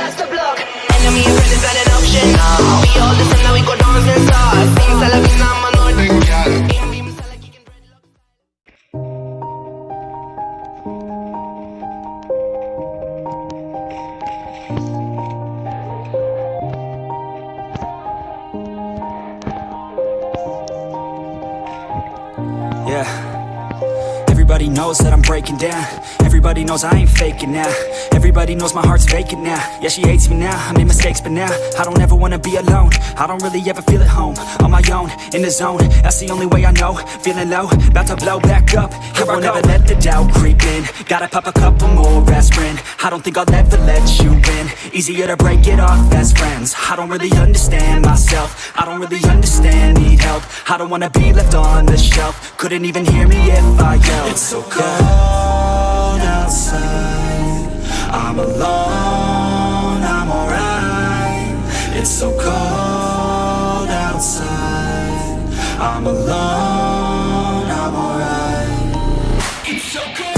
that's the block. Enemy and friend is not an option. We all listen now, we go dance and start. Sing Salavina, I'm a North. Yeah. Everybody knows that I'm breaking down. Everybody knows I ain't faking now. Everybody knows my heart's vacant now. Yeah, she hates me now, I made mistakes but now I don't ever wanna be alone. I don't really ever feel at home. On my own, in the zone, that's the only way I know. Feeling low, about to blow back up. I won't ever let the doubt creep in. Gotta pop a couple more aspirin. I don't think I'll ever let you in. Easier to break it off best friends. I don't really understand myself. I don't really understand, need help. I don't wanna be left on the shelf. Couldn't even hear me if I yelled. It's so cold outside, I'm alone, I'm alright. It's so cold outside, I'm alone, I'm alright. It's so cold.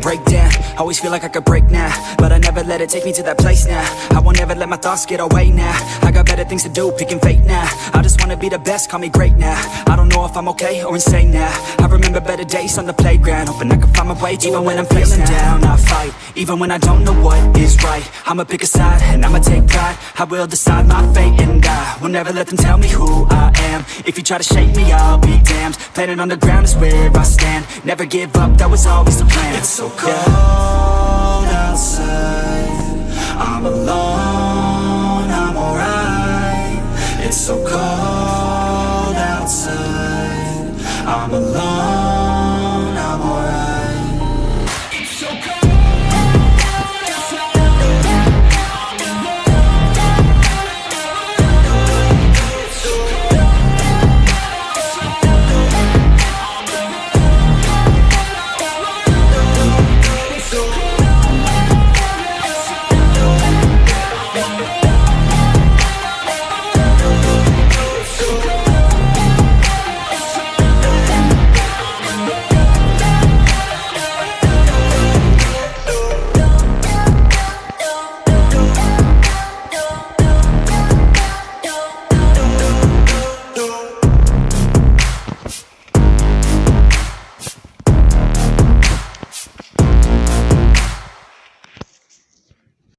Break down, always feel like I could break now, but I never let it take me to that place now. I won't ever let my thoughts get away now. I got better things to do, picking fate now. I just wanna be the best, call me great now. I don't know if I'm okay or insane now. I remember better days on the playground, hoping I can find my way. Even when I'm feeling down, I fight. Even when I don't know what is right, I'ma pick a side and I'ma take pride. I will decide my fate and I will never let them tell me who I am. If you try to shake me, I'll be damned. Planet on the ground is where I stand. Never give up, that was always the plan. It's so cold outside, I'm alone, I'm alright. It's so cold outside, I'm alone.